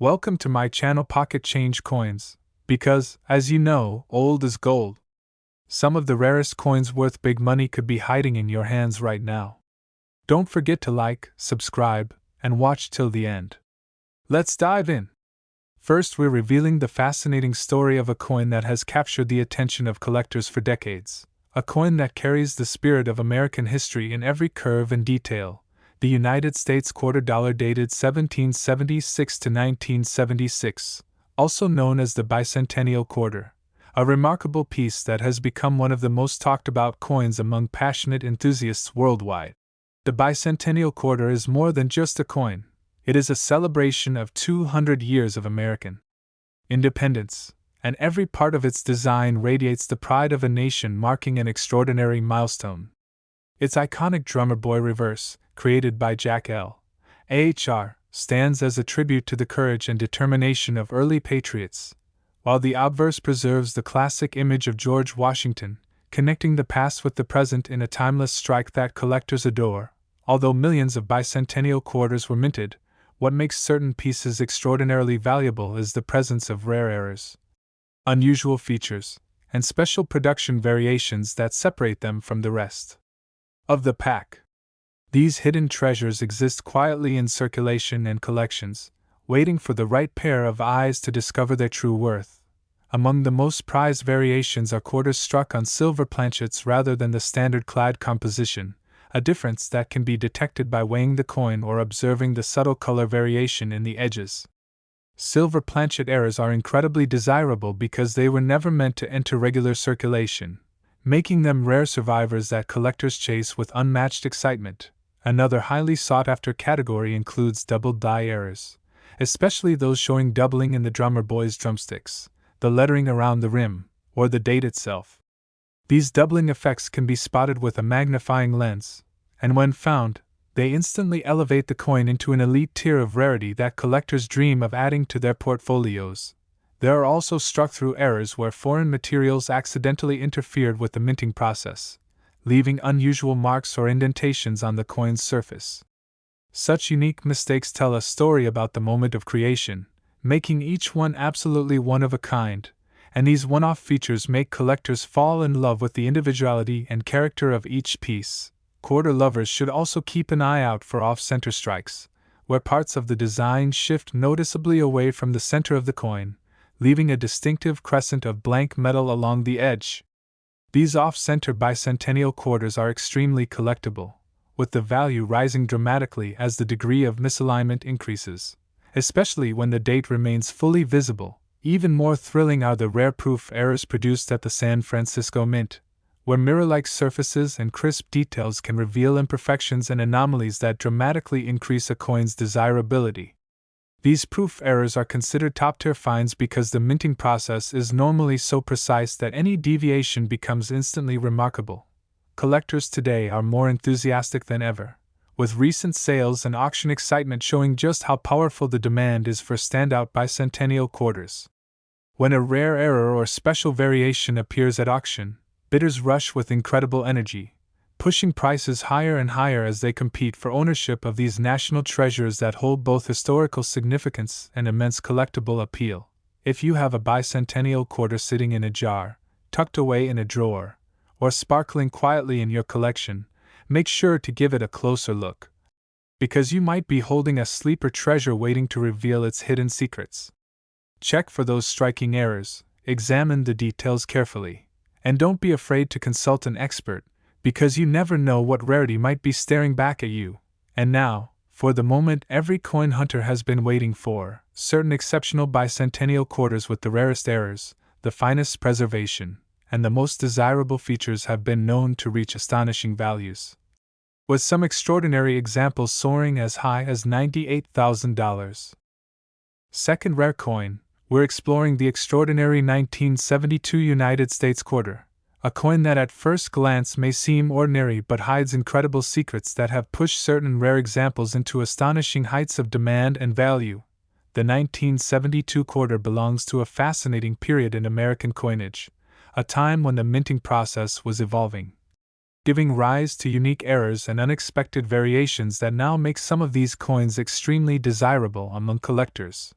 Welcome to my channel Pocket Change Coins, because, as you know, old is gold. Some of the rarest coins worth big money could be hiding in your hands right now. Don't forget to like, subscribe, and watch till the end. Let's dive in. First, we're revealing the fascinating story of a coin that has captured the attention of collectors for decades. A coin that carries the spirit of American history in every curve and detail. The United States quarter dollar dated 1776 to 1976, also known as the Bicentennial Quarter, a remarkable piece that has become one of the most talked about coins among passionate enthusiasts worldwide. The Bicentennial Quarter is more than just a coin, it is a celebration of 200 years of American independence, and every part of its design radiates the pride of a nation, marking an extraordinary milestone. Its iconic drummer boy reverse, created by Jack L. Ahr, stands as a tribute to the courage and determination of early patriots, while the obverse preserves the classic image of George Washington, connecting the past with the present in a timeless strike that collectors adore. Although millions of bicentennial quarters were minted, what makes certain pieces extraordinarily valuable is the presence of rare errors, unusual features, and special production variations that separate them from the rest of the pack. These hidden treasures exist quietly in circulation and collections, waiting for the right pair of eyes to discover their true worth. Among the most prized variations are quarters struck on silver planchets rather than the standard clad composition, a difference that can be detected by weighing the coin or observing the subtle color variation in the edges. Silver planchet errors are incredibly desirable because they were never meant to enter regular circulation, making them rare survivors that collectors chase with unmatched excitement. Another highly sought-after category includes double die errors, especially those showing doubling in the drummer boy's drumsticks, the lettering around the rim, or the date itself. These doubling effects can be spotted with a magnifying lens, and when found, they instantly elevate the coin into an elite tier of rarity that collectors dream of adding to their portfolios. There are also struck-through errors where foreign materials accidentally interfered with the minting process, leaving unusual marks or indentations on the coin's surface. Such unique mistakes tell a story about the moment of creation, making each one absolutely one of a kind, and these one-off features make collectors fall in love with the individuality and character of each piece. Quarter lovers should also keep an eye out for off-center strikes, where parts of the design shift noticeably away from the center of the coin, leaving a distinctive crescent of blank metal along the edge. These off-center bicentennial quarters are extremely collectible, with the value rising dramatically as the degree of misalignment increases, especially when the date remains fully visible. Even more thrilling are the rare proof errors produced at the San Francisco Mint, where mirror-like surfaces and crisp details can reveal imperfections and anomalies that dramatically increase a coin's desirability. These proof errors are considered top-tier finds because the minting process is normally so precise that any deviation becomes instantly remarkable. Collectors today are more enthusiastic than ever, with recent sales and auction excitement showing just how powerful the demand is for standout bicentennial quarters. When a rare error or special variation appears at auction, bidders rush with incredible energy, pushing prices higher and higher as they compete for ownership of these national treasures that hold both historical significance and immense collectible appeal. If you have a bicentennial quarter sitting in a jar, tucked away in a drawer, or sparkling quietly in your collection, make sure to give it a closer look, because you might be holding a sleeper treasure waiting to reveal its hidden secrets. Check for those striking errors, examine the details carefully, and don't be afraid to consult an expert, because you never know what rarity might be staring back at you. And now, for the moment every coin hunter has been waiting for, certain exceptional bicentennial quarters with the rarest errors, the finest preservation, and the most desirable features have been known to reach astonishing values, with some extraordinary examples soaring as high as $98,000. Second rare coin, we're exploring the extraordinary 1972 United States quarter, a coin that at first glance may seem ordinary but hides incredible secrets that have pushed certain rare examples into astonishing heights of demand and value. The 1972 quarter belongs to a fascinating period in American coinage, a time when the minting process was evolving, giving rise to unique errors and unexpected variations that now make some of these coins extremely desirable among collectors.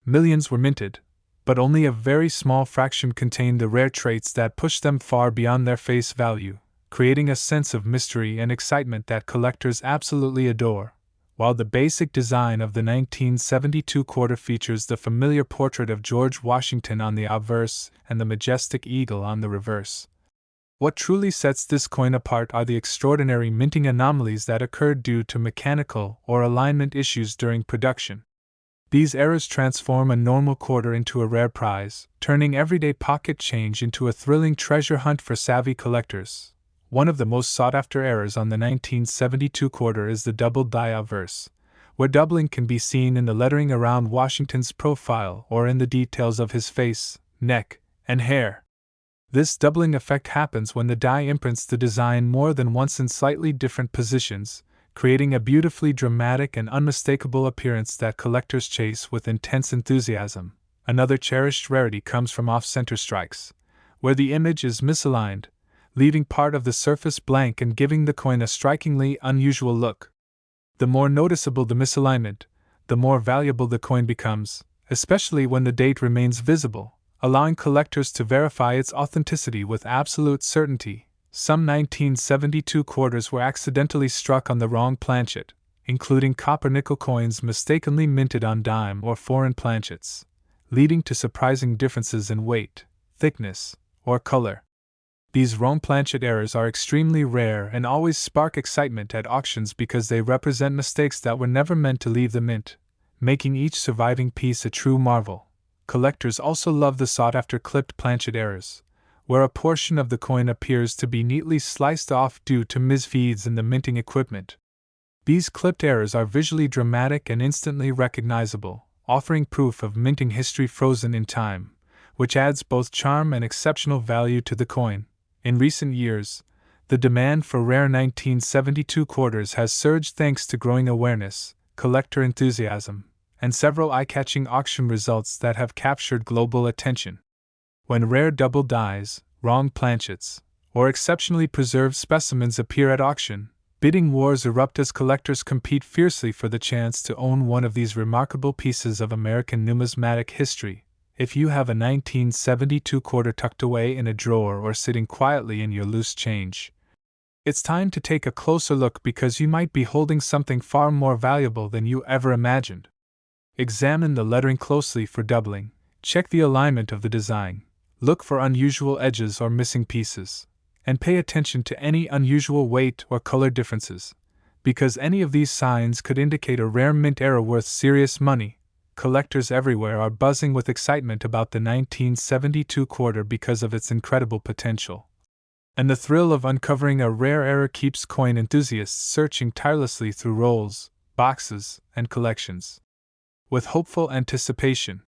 Millions were minted, but only a very small fraction contained the rare traits that push them far beyond their face value, creating a sense of mystery and excitement that collectors absolutely adore. While the basic design of the 1972 quarter features the familiar portrait of George Washington on the obverse and the majestic eagle on the reverse, what truly sets this coin apart are the extraordinary minting anomalies that occurred due to mechanical or alignment issues during production. These errors transform a normal quarter into a rare prize, turning everyday pocket change into a thrilling treasure hunt for savvy collectors. One of the most sought-after errors on the 1972 quarter is the doubled die obverse, where doubling can be seen in the lettering around Washington's profile or in the details of his face, neck, and hair. This doubling effect happens when the die imprints the design more than once in slightly different positions, creating a beautifully dramatic and unmistakable appearance that collectors chase with intense enthusiasm. Another cherished rarity comes from off-center strikes, where the image is misaligned, leaving part of the surface blank and giving the coin a strikingly unusual look. The more noticeable the misalignment, the more valuable the coin becomes, especially when the date remains visible, allowing collectors to verify its authenticity with absolute certainty. Some 1972 quarters were accidentally struck on the wrong planchet, including copper-nickel coins mistakenly minted on dime or foreign planchets, leading to surprising differences in weight, thickness, or color. These wrong planchet errors are extremely rare and always spark excitement at auctions because they represent mistakes that were never meant to leave the mint, making each surviving piece a true marvel. Collectors also love the sought-after clipped planchet errors, where a portion of the coin appears to be neatly sliced off due to misfeeds in the minting equipment. These clipped errors are visually dramatic and instantly recognizable, offering proof of minting history frozen in time, which adds both charm and exceptional value to the coin. In recent years, the demand for rare 1972 quarters has surged thanks to growing awareness, collector enthusiasm, and several eye-catching auction results that have captured global attention. When rare double dies, wrong planchets, or exceptionally preserved specimens appear at auction, bidding wars erupt as collectors compete fiercely for the chance to own one of these remarkable pieces of American numismatic history. If you have a 1972 quarter tucked away in a drawer or sitting quietly in your loose change, it's time to take a closer look because you might be holding something far more valuable than you ever imagined. Examine the lettering closely for doubling, check the alignment of the design, look for unusual edges or missing pieces, and pay attention to any unusual weight or color differences, because any of these signs could indicate a rare mint error worth serious money. Collectors everywhere are buzzing with excitement about the 1972 quarter because of its incredible potential. And the thrill of uncovering a rare error keeps coin enthusiasts searching tirelessly through rolls, boxes, and collections. With hopeful anticipation,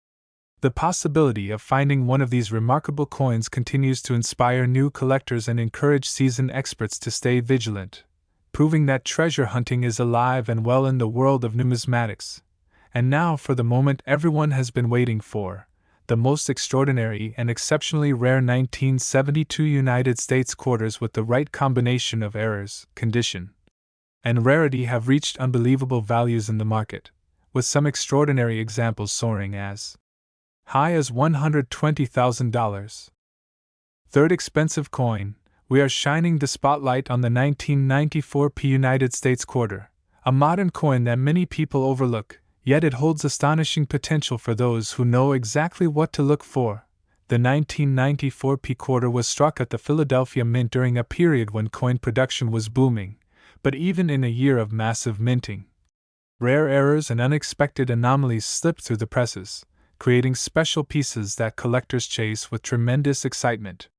the possibility of finding one of these remarkable coins continues to inspire new collectors and encourage seasoned experts to stay vigilant, proving that treasure hunting is alive and well in the world of numismatics. And now for the moment everyone has been waiting for, the most extraordinary and exceptionally rare 1972 United States quarters with the right combination of errors, condition, and rarity have reached unbelievable values in the market, with some extraordinary examples soaring as high as $120,000. Third expensive coin, we are shining the spotlight on the 1994 United States quarter, a modern coin that many people overlook. Yet it holds astonishing potential for those who know exactly what to look for. The 1994 quarter was struck at the Philadelphia Mint during a period when coin production was booming, but even in a year of massive minting, rare errors and unexpected anomalies slipped through the presses, creating special pieces that collectors chase with tremendous excitement.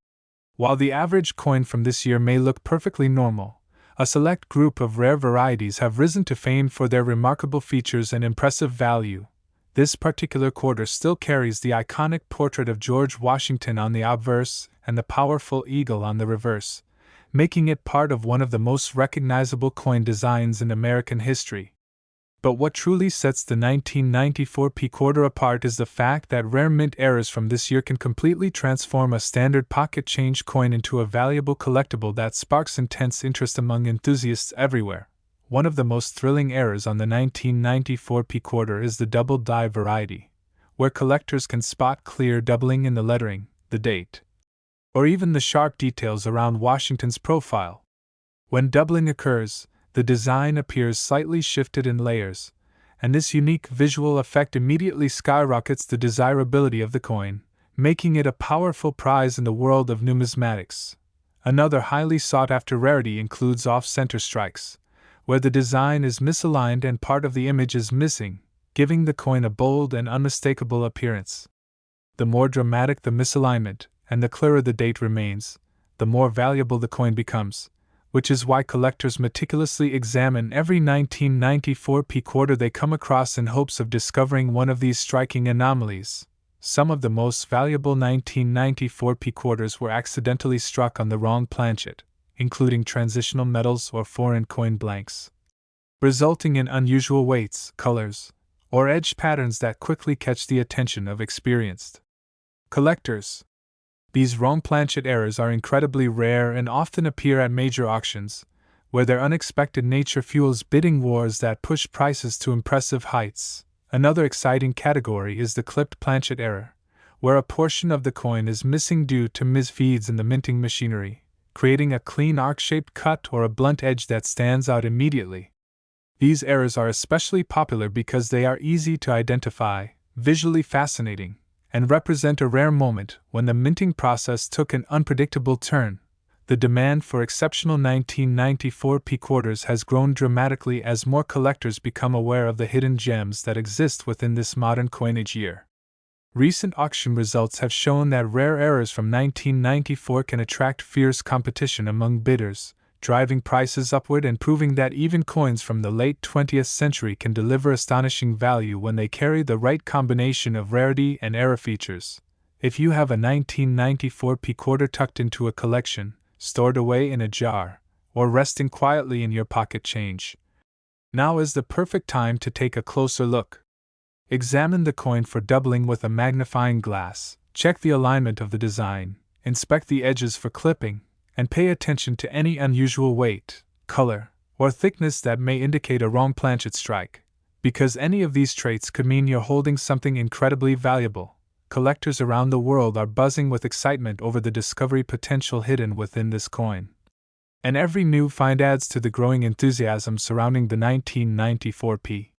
While the average coin from this year may look perfectly normal, a select group of rare varieties have risen to fame for their remarkable features and impressive value. This particular quarter still carries the iconic portrait of George Washington on the obverse and the powerful eagle on the reverse, making it part of one of the most recognizable coin designs in American history. But what truly sets the 1994 quarter apart is the fact that rare mint errors from this year can completely transform a standard pocket change coin into a valuable collectible that sparks intense interest among enthusiasts everywhere. One of the most thrilling errors on the 1994 quarter is the double die variety, where collectors can spot clear doubling in the lettering, the date, or even the sharp details around Washington's profile. When doubling occurs, the design appears slightly shifted in layers, and this unique visual effect immediately skyrockets the desirability of the coin, making it a powerful prize in the world of numismatics. Another highly sought-after rarity includes off-center strikes, where the design is misaligned and part of the image is missing, giving the coin a bold and unmistakable appearance. The more dramatic the misalignment, and the clearer the date remains, the more valuable the coin becomes, which is why collectors meticulously examine every 1994p quarter they come across in hopes of discovering one of these striking anomalies. Some of the most valuable 1994p quarters were accidentally struck on the wrong planchet, including transitional metals or foreign coin blanks, resulting in unusual weights, colors, or edge patterns that quickly catch the attention of experienced collectors. These wrong planchet errors are incredibly rare and often appear at major auctions, where their unexpected nature fuels bidding wars that push prices to impressive heights. Another exciting category is the clipped planchet error, where a portion of the coin is missing due to misfeeds in the minting machinery, creating a clean arc-shaped cut or a blunt edge that stands out immediately. These errors are especially popular because they are easy to identify, visually fascinating, and represent a rare moment when the minting process took an unpredictable turn. The demand for exceptional 1994p quarters has grown dramatically as more collectors become aware of the hidden gems that exist within this modern coinage year. Recent auction results have shown that rare errors from 1994 can attract fierce competition among bidders, driving prices upward and proving that even coins from the late 20th century can deliver astonishing value when they carry the right combination of rarity and error features. If you have a 1994p quarter tucked into a collection, stored away in a jar, or resting quietly in your pocket change, now is the perfect time to take a closer look. Examine the coin for doubling with a magnifying glass, check the alignment of the design, inspect the edges for clipping, and pay attention to any unusual weight, color, or thickness that may indicate a wrong planchet strike, because any of these traits could mean you're holding something incredibly valuable. Collectors around the world are buzzing with excitement over the discovery potential hidden within this coin. And every new find adds to the growing enthusiasm surrounding the 1994p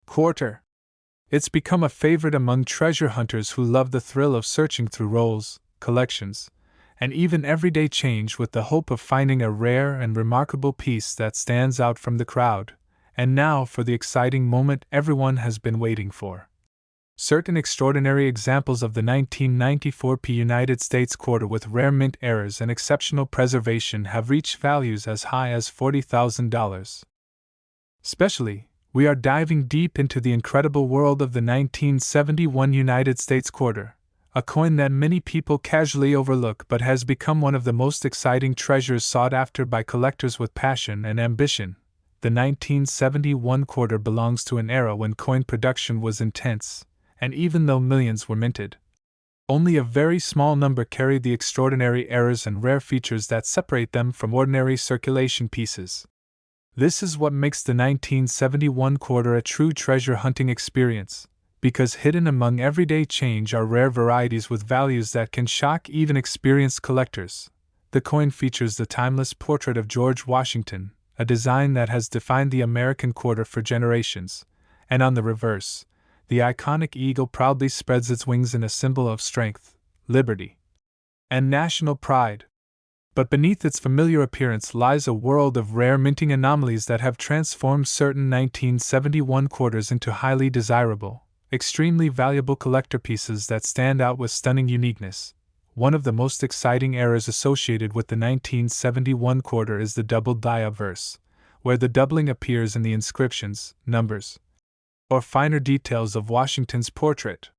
quarter. It's become a favorite among treasure hunters who love the thrill of searching through rolls, collections, and even everyday change with the hope of finding a rare and remarkable piece that stands out from the crowd. And now for the exciting moment everyone has been waiting for. Certain extraordinary examples of the 1994p United States quarter with rare mint errors and exceptional preservation have reached values as high as $40,000. Especially, we are diving deep into the incredible world of the 1971 United States quarter, a coin that many people casually overlook but has become one of the most exciting treasures sought after by collectors with passion and ambition. The 1971 quarter belongs to an era when coin production was intense, and even though millions were minted, only a very small number carried the extraordinary errors and rare features that separate them from ordinary circulation pieces. This is what makes the 1971 quarter a true treasure hunting experience, because hidden among everyday change are rare varieties with values that can shock even experienced collectors. The coin features the timeless portrait of George Washington, a design that has defined the American quarter for generations, and on the reverse, the iconic eagle proudly spreads its wings in a symbol of strength, liberty, and national pride. But beneath its familiar appearance lies a world of rare minting anomalies that have transformed certain 1971 quarters into highly desirable, extremely valuable collector pieces that stand out with stunning uniqueness. One of the most exciting errors associated with the 1971 quarter is the doubled dia verse, where the doubling appears in the inscriptions, numbers, or finer details of Washington's portrait.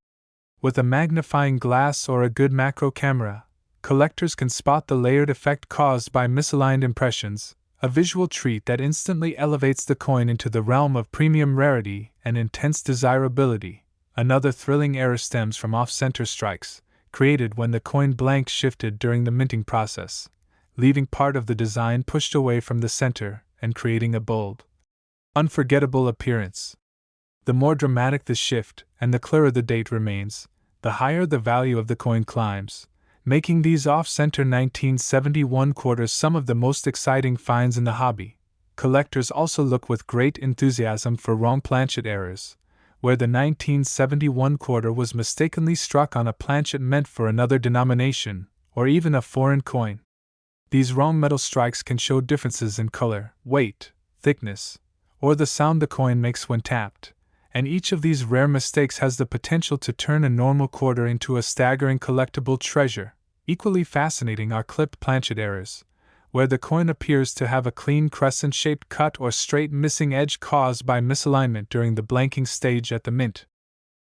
With a magnifying glass or a good macro camera, collectors can spot the layered effect caused by misaligned impressions, a visual treat that instantly elevates the coin into the realm of premium rarity and intense desirability. Another thrilling error stems from off-center strikes, created when the coin blank shifted during the minting process, leaving part of the design pushed away from the center and creating a bold, unforgettable appearance. The more dramatic the shift, and the clearer the date remains, the higher the value of the coin climbs, making these off-center 1971 quarters some of the most exciting finds in the hobby. Collectors also look with great enthusiasm for wrong planchet errors, where the 1971 quarter was mistakenly struck on a planchet meant for another denomination, or even a foreign coin. These wrong metal strikes can show differences in color, weight, thickness, or the sound the coin makes when tapped, and each of these rare mistakes has the potential to turn a normal quarter into a staggering collectible treasure. Equally fascinating are clipped planchet errors, where the coin appears to have a clean crescent-shaped cut or straight missing edge caused by misalignment during the blanking stage at the mint.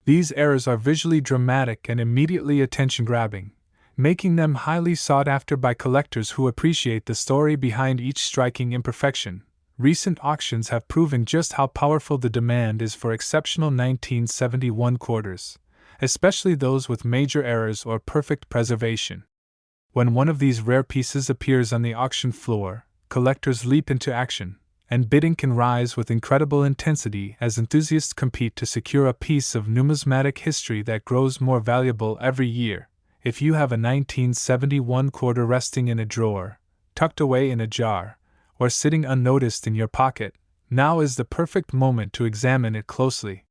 These errors are visually dramatic and immediately attention-grabbing, making them highly sought after by collectors who appreciate the story behind each striking imperfection. Recent auctions have proven just how powerful the demand is for exceptional 1971 quarters, especially those with major errors or perfect preservation. When one of these rare pieces appears on the auction floor, collectors leap into action, and bidding can rise with incredible intensity as enthusiasts compete to secure a piece of numismatic history that grows more valuable every year. If you have a 1971 quarter resting in a drawer, tucked away in a jar, or sitting unnoticed in your pocket, now is the perfect moment to examine it closely.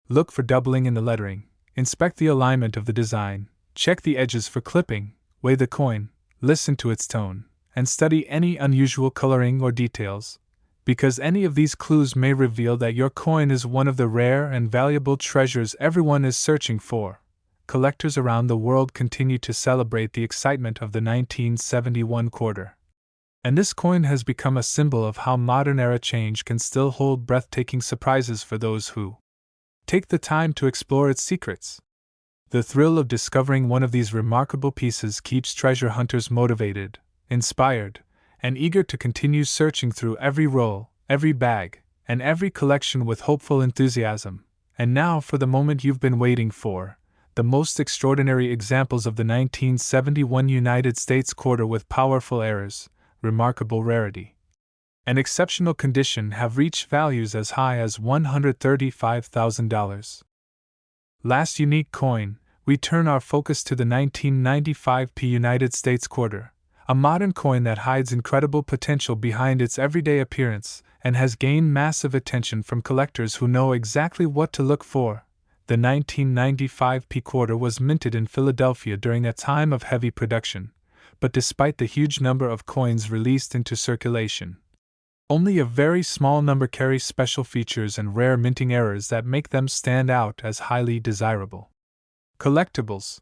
Look for doubling in the lettering, inspect the alignment of the design, check the edges for clipping, weigh the coin, listen to its tone, and study any unusual coloring or details, because any of these clues may reveal that your coin is one of the rare and valuable treasures everyone is searching for. Collectors around the world continue to celebrate the excitement of the 1971 quarter. And this coin has become a symbol of how modern-era change can still hold breathtaking surprises for those who take the time to explore its secrets. The thrill of discovering one of these remarkable pieces keeps treasure hunters motivated, inspired, and eager to continue searching through every roll, every bag, and every collection with hopeful enthusiasm. And now for the moment you've been waiting for. The most extraordinary examples of the 1971 United States quarter with powerful errors, remarkable rarity, and exceptional condition have reached values as high as $135,000. Last unique coin, we turn our focus to the 1995 United States quarter, a modern coin that hides incredible potential behind its everyday appearance and has gained massive attention from collectors who know exactly what to look for. The 1995 quarter was minted in Philadelphia during a time of heavy production, but despite the huge number of coins released into circulation, only a very small number carry special features and rare minting errors that make them stand out as highly desirable collectibles.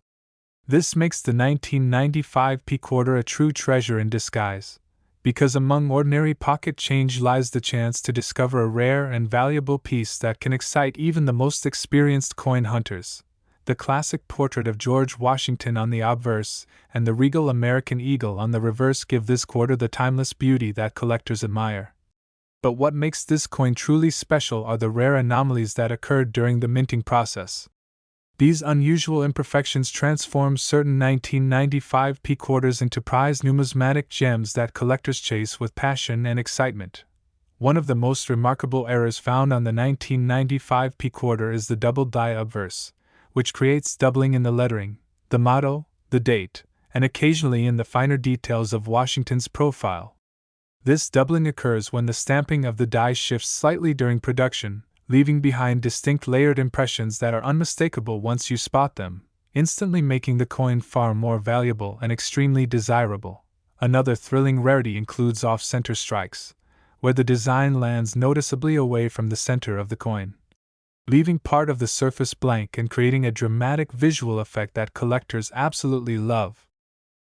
This makes the 1995 quarter a true treasure in disguise, because among ordinary pocket change lies the chance to discover a rare and valuable piece that can excite even the most experienced coin hunters. The classic portrait of George Washington on the obverse and the regal American eagle on the reverse give this quarter the timeless beauty that collectors admire. But what makes this coin truly special are the rare anomalies that occurred during the minting process. These unusual imperfections transform certain 1995 quarters into prized numismatic gems that collectors chase with passion and excitement. One of the most remarkable errors found on the 1995 quarter is the double die obverse, which creates doubling in the lettering, the motto, the date, and occasionally in the finer details of Washington's profile. This doubling occurs when the stamping of the die shifts slightly during production, leaving behind distinct layered impressions that are unmistakable once you spot them, instantly making the coin far more valuable and extremely desirable. Another thrilling rarity includes off-center strikes, where the design lands noticeably away from the center of the coin, leaving part of the surface blank and creating a dramatic visual effect that collectors absolutely love.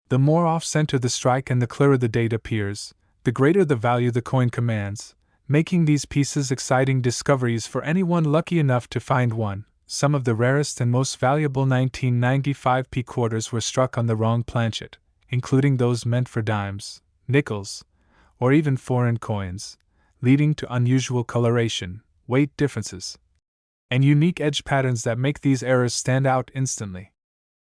The more off-center the strike and the clearer the date appears, the greater the value the coin commands, making these pieces exciting discoveries for anyone lucky enough to find one. Some of the rarest and most valuable 1995 quarters were struck on the wrong planchet, including those meant for dimes, nickels, or even foreign coins, leading to unusual coloration, weight differences, and unique edge patterns that make these errors stand out instantly.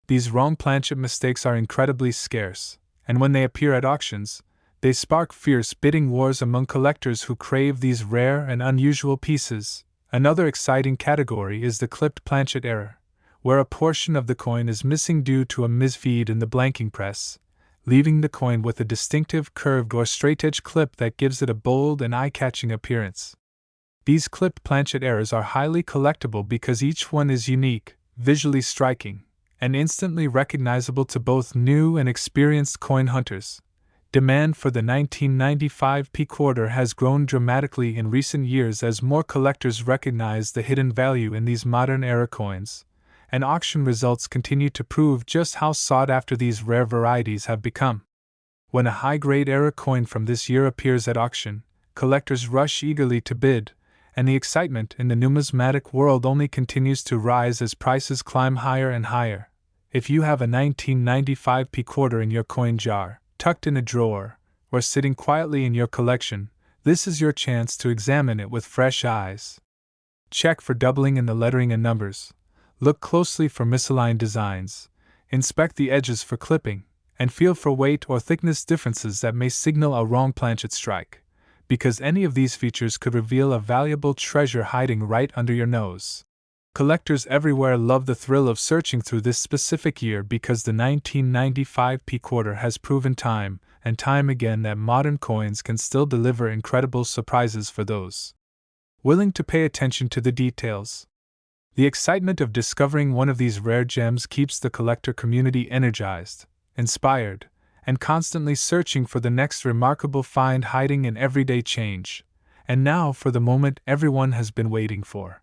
These wrong planchet mistakes are incredibly scarce, and when they appear at auctions, they spark fierce bidding wars among collectors who crave these rare and unusual pieces. Another exciting category is the clipped planchet error, where a portion of the coin is missing due to a misfeed in the blanking press, leaving the coin with a distinctive curved or straight-edge clip that gives it a bold and eye-catching appearance. These clipped planchet errors are highly collectible because each one is unique, visually striking, and instantly recognizable to both new and experienced coin hunters. Demand for the 1995 P quarter has grown dramatically in recent years as more collectors recognize the hidden value in these modern era coins, and auction results continue to prove just how sought after these rare varieties have become. When a high-grade era coin from this year appears at auction, collectors rush eagerly to bid, and the excitement in the numismatic world only continues to rise as prices climb higher and higher. If you have a 1995 P quarter in your coin jar, tucked in a drawer, or sitting quietly in your collection, this is your chance to examine it with fresh eyes. Check for doubling in the lettering and numbers. Look closely for misaligned designs. Inspect the edges for clipping, and feel for weight or thickness differences that may signal a wrong planchet strike, because any of these features could reveal a valuable treasure hiding right under your nose. Collectors everywhere love the thrill of searching through this specific year because the 1995 P quarter has proven time and time again that modern coins can still deliver incredible surprises for those willing to pay attention to the details. The excitement of discovering one of these rare gems keeps the collector community energized, inspired, and constantly searching for the next remarkable find hiding in everyday change. And now for the moment everyone has been waiting for.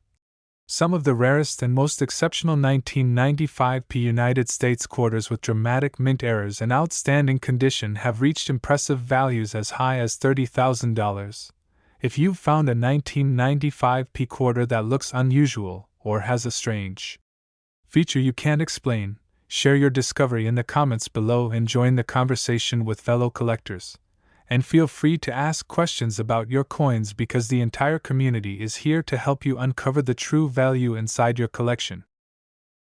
Some of the rarest and most exceptional 1995 P United States quarters with dramatic mint errors and outstanding condition have reached impressive values as high as $30,000. If you've found a 1995 P quarter that looks unusual or has a strange feature you can't explain, share your discovery in the comments below and join the conversation with fellow collectors. And feel free to ask questions about your coins because the entire community is here to help you uncover the true value inside your collection.